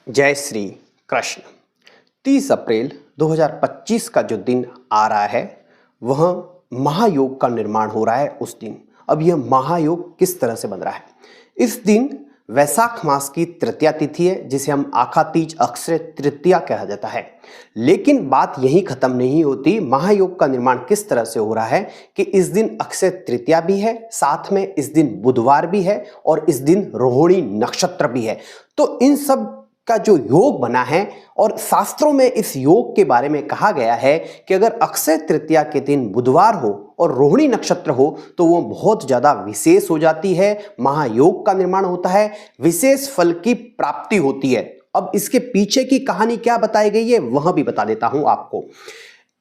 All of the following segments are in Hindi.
जय श्री कृष्ण। 30 अप्रैल 2025 का जो दिन आ रहा है वह महायोग का निर्माण हो रहा है उस दिन। अब यह महायोग किस तरह से बन रहा है? इस दिन वैशाख मास की तृतीया तिथि है जिसे हम आखा तीज अक्षय तृतीया कहा जाता है। लेकिन बात यहीं खत्म नहीं होती। महायोग का निर्माण किस तरह से हो रहा है कि इस दिन अक्षय तृतीया भी है, साथ में इस दिन बुधवार भी है और इस दिन रोहिणी नक्षत्र भी है। तो इन सब का जो योग बना है और शास्त्रों में इस योग के बारे में कहा गया है कि अगर अक्षय तृतीया के दिन बुधवार हो और रोहिणी नक्षत्र हो तो वो बहुत ज्यादा विशेष हो जाती है, महायोग का निर्माण होता है, विशेष फल की प्राप्ति होती है। अब इसके पीछे की कहानी क्या बताई गई है वह भी बता देता हूं आपको।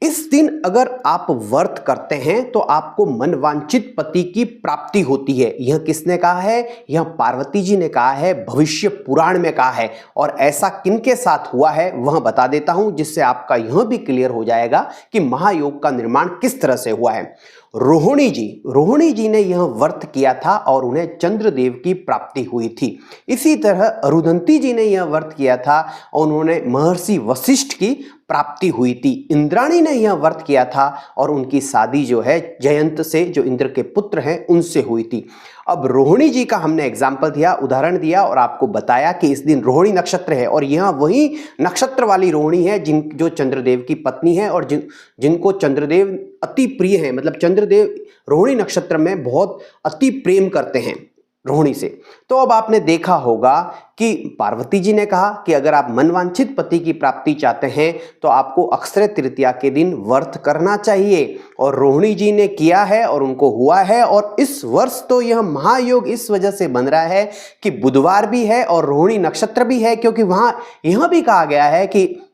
इस दिन अगर आप व्रत करते हैं तो आपको मनवांछित पति की प्राप्ति होती है। यह किसने कहा है? यह पार्वती जी ने कहा है, भविष्य पुराण में कहा है। और ऐसा किनके साथ हुआ है वह बता देता हूं, जिससे आपका यह भी क्लियर हो जाएगा कि महायोग का निर्माण किस तरह से हुआ है। रोहिणी जी ने यह व्रत किया था और उन्हें चंद्रदेव की प्राप्ति हुई थी। इसी तरह अरुंधति जी ने यह व्रत किया था और उन्होंने महर्षि वशिष्ठ की प्राप्ति हुई थी। इंद्राणी ने यह व्रत किया था और उनकी शादी जो है जयंत से, जो इंद्र के पुत्र हैं, उनसे हुई थी। अब रोहिणी जी का हमने एग्जाम्पल दिया, उदाहरण दिया और आपको बताया कि इस दिन रोहिणी नक्षत्र है और यह वही नक्षत्र वाली रोहिणी है जो चंद्रदेव की पत्नी है और जिनको चंद्रदेव अति प्रिय है। मतलब चंद्रदेव रोहिणी नक्षत्र में बहुत अति प्रेम करते हैं रोहिणी से। तो अब आपने देखा होगा कि पार्वती जी ने कहा कि अगर आप मनवांछित पति की प्राप्ति चाहते हैं तो आपको अक्षय तृतीया के दिन व्रत करना चाहिए और रोहिणी जी ने किया है और उनको हुआ है। और इस वर्ष तो यह महायोग इस वजह से बन रहा है कि बुधवार भी है और रोहिणी नक्षत्र भी है, क्योंकि वहां यह भी कहा गया है कि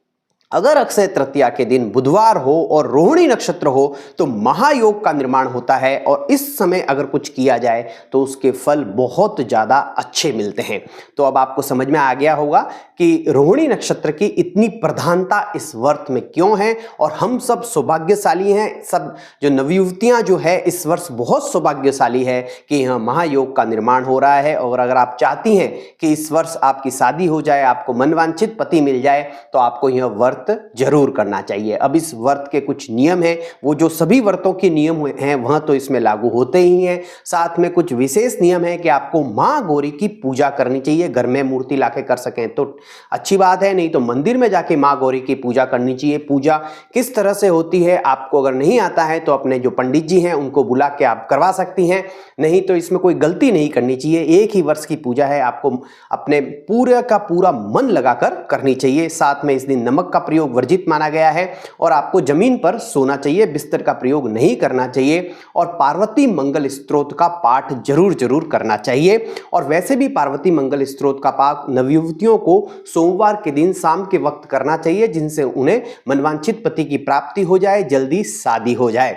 अगर अक्षय तृतीया के दिन बुधवार हो और रोहिणी नक्षत्र हो तो महायोग का निर्माण होता है और इस समय अगर कुछ किया जाए तो उसके फल बहुत ज्यादा अच्छे मिलते हैं। तो अब आपको समझ में आ गया होगा कि रोहिणी नक्षत्र की इतनी प्रधानता इस व्रत में क्यों है और हम सब सौभाग्यशाली हैं। सब जो नवयुवतियां जो है इस वर्ष बहुत सौभाग्यशाली है कि यह महायोग का निर्माण हो रहा है। और अगर आप चाहती हैं कि इस वर्ष आपकी शादी हो जाए, आपको मनवांछित पति मिल जाए, तो आपको यह व्रत जरूर करना चाहिए। अब इस व्रत के कुछ नियम हैं, वो जो सभी व्रतों के नियम हैं वह तो इसमें लागू होते ही हैं। साथ में कुछ विशेष नियम है कि आपको मां गौरी की पूजा करनी चाहिए। घर में मूर्ति लाके कर सकें तो अच्छी बात है, नहीं तो मंदिर में जाके मां गौरी की पूजा करनी चाहिए। पूजा किस तरह से होती है आपको अगर नहीं आता है तो अपने जो पंडित जी हैं उनको बुला के आप करवा सकती हैं, नहीं तो इसमें कोई गलती नहीं करनी चाहिए। एक ही वर्ष की पूजा है, आपको अपने पूरे का पूरा मन लगाकर करनी चाहिए। साथ में इस दिन नमक का प्रयोग वर्जित माना गया है और आपको जमीन पर सोना चाहिए, बिस्तर का प्रयोग नहीं करना चाहिए। और पार्वती मंगल स्तोत्र का पाठ जरूर करना चाहिए। और वैसे भी पार्वती मंगल स्तोत्र का पाठ नवयुवतियों को सोमवार के दिन शाम के वक्त करना चाहिए, जिनसे उन्हें मनवांछित पति की प्राप्ति हो जाए, जल्दी शादी हो जाए।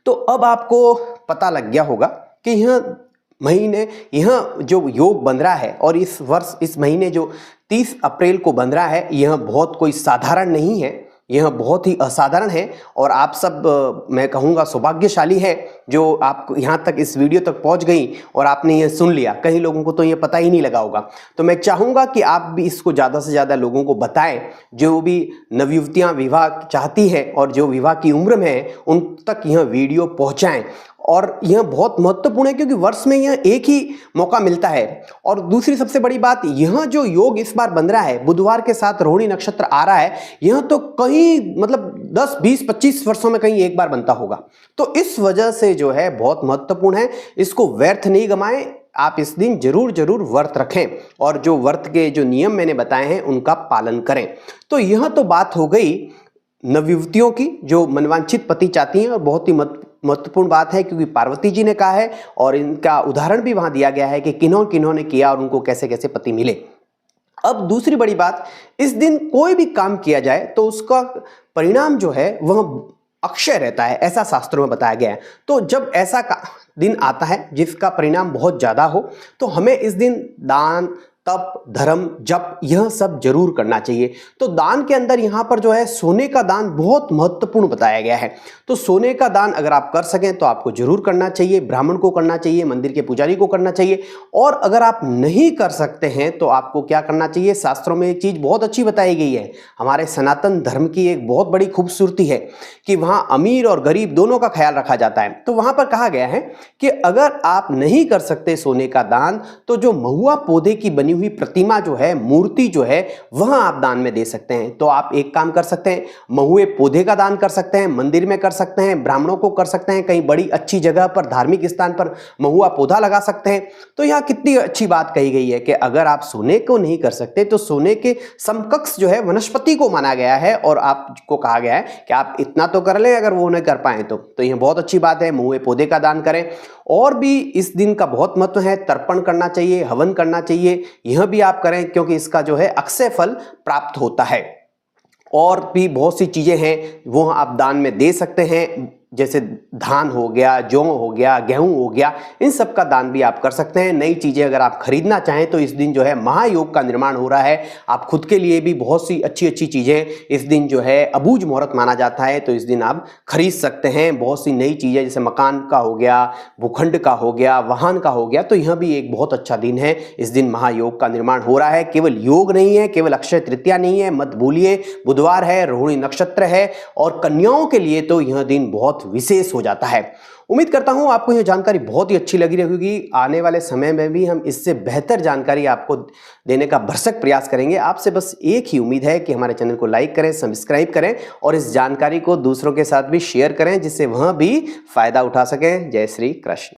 तो अब आपको पता लग गया होगा कि यह जो योग बन रहा है और इस वर्ष इस महीने जो 30 अप्रैल को बन रहा है यह बहुत कोई साधारण नहीं है, यह बहुत ही असाधारण है। और आप सब मैं कहूँगा सौभाग्यशाली है जो आप यहाँ तक इस वीडियो तक पहुँच गई और आपने ये सुन लिया। कई लोगों को तो ये पता ही नहीं लगा होगा। तो मैं चाहूँगा कि आप भी इसको ज़्यादा से ज़्यादा लोगों को बताएं, जो भी नवयुवतियाँ विवाह चाहती हैं और जो विवाह की उम्र में है उन तक यह वीडियो पहुँचाएँ। और यह बहुत महत्वपूर्ण है क्योंकि वर्ष में यह एक ही मौका मिलता है। और दूसरी सबसे बड़ी बात, यह जो योग इस बार बन रहा है, बुधवार के साथ रोहिणी नक्षत्र आ रहा है, यह तो कहीं मतलब 10, 20, 25 वर्षों में कहीं एक बार बनता होगा। तो इस वजह से जो है बहुत महत्वपूर्ण है, इसको व्यर्थ नहीं गमाएं। आप इस दिन जरूर व्रत रखें और जो व्रत के जो नियम मैंने बताए हैं उनका पालन करें। तो यह तो बात हो गई नवयुवतियों की जो मनवांछित पति चाहती हैं और बहुत ही महत्वपूर्ण बात है क्योंकि पार्वती जी ने कहा है और इनका उदाहरण भी वहां दिया गया है कि किन्हों ने किया और उनको कैसे कैसे पति मिले। अब दूसरी बड़ी बात, इस दिन कोई भी काम किया जाए तो उसका परिणाम जो है वह अक्षय रहता है, ऐसा शास्त्रों में बताया गया है। तो जब ऐसा दिन आता है जिसका परिणाम बहुत ज्यादा हो तो हमें इस दिन दान तप, धर्म, जप, यह सब जरूर करना चाहिए। तो दान के अंदर यहाँ पर जो है सोने का दान बहुत महत्वपूर्ण बताया गया है। तो सोने का दान अगर आप कर सकें तो आपको जरूर करना चाहिए, ब्राह्मण को करना चाहिए, मंदिर के पुजारी को करना चाहिए। और अगर आप नहीं कर सकते हैं तो आपको क्या करना चाहिए, शास्त्रों में एक चीज बहुत अच्छी बताई गई है, हमारे सनातन धर्म की एक बहुत बड़ी खूबसूरती है कि वहां अमीर और गरीब दोनों का ख्याल रखा जाता है। तो वहां पर कहा गया है कि अगर आप नहीं कर सकते सोने का दान तो जो महुआ पौधे की बनी हुई प्रतिमा जो है, मूर्ति जो है, वह आप दान में दे सकते हैं। तो आप एक काम कर सकते हैं, महुए पौधे का दान कर सकते हैं, मंदिर में कर सकते हैं, ब्राह्मणों को कर सकते हैं, कहीं बड़ी अच्छी जगह पर धार्मिक स्थान पर महुआ पौधा लगा सकते हैं। तो यहां कितनी अच्छी बात कही गई है कि अगर आप सोने को नहीं कर सकते तो सोने के समकक्ष जो है वनस्पति को माना गया है और आपको कहा गया है कि आप इतना तो कर लें अगर वो नहीं कर पाए तो यह बहुत अच्छी बात है, महुए पौधे का दान करें। और भी इस दिन का बहुत महत्व है, तर्पण करना चाहिए, हवन करना चाहिए, यह भी आप करें क्योंकि इसका जो है अक्षय फल प्राप्त होता है। और भी बहुत सी चीजें हैं वो आप दान में दे सकते हैं, जैसे धान हो गया, जौ हो गया, गेहूं हो गया, इन सब का दान भी आप कर सकते हैं। नई चीजें अगर आप खरीदना चाहें तो इस दिन जो है महायोग का निर्माण हो रहा है, आप खुद के लिए भी बहुत सी अच्छी अच्छी चीजें इस दिन जो है अबूझ मुहूर्त माना जाता है, तो इस दिन आप खरीद सकते हैं बहुत सी नई चीजें, जैसे मकान का हो गया, भूखंड का हो गया, वाहन का हो गया। तो यह भी एक बहुत अच्छा दिन है, इस दिन महायोग का निर्माण हो रहा है। केवल योग नहीं है, केवल अक्षय तृतीया नहीं है, मत भूलिए बुधवार है, रोहिणी नक्षत्र है और कन्याओं के लिए तो यह दिन बहुत विशेष हो जाता है। उम्मीद करता हूं आपको यह जानकारी बहुत ही अच्छी लगी रहेगी। आने वाले समय में भी हम इससे बेहतर जानकारी आपको देने का भरसक प्रयास करेंगे। आपसे बस एक ही उम्मीद है कि हमारे चैनल को लाइक करें, सब्सक्राइब करें और इस जानकारी को दूसरों के साथ भी शेयर करें जिससे वह भी फायदा उठा सकें। जय श्री कृष्ण।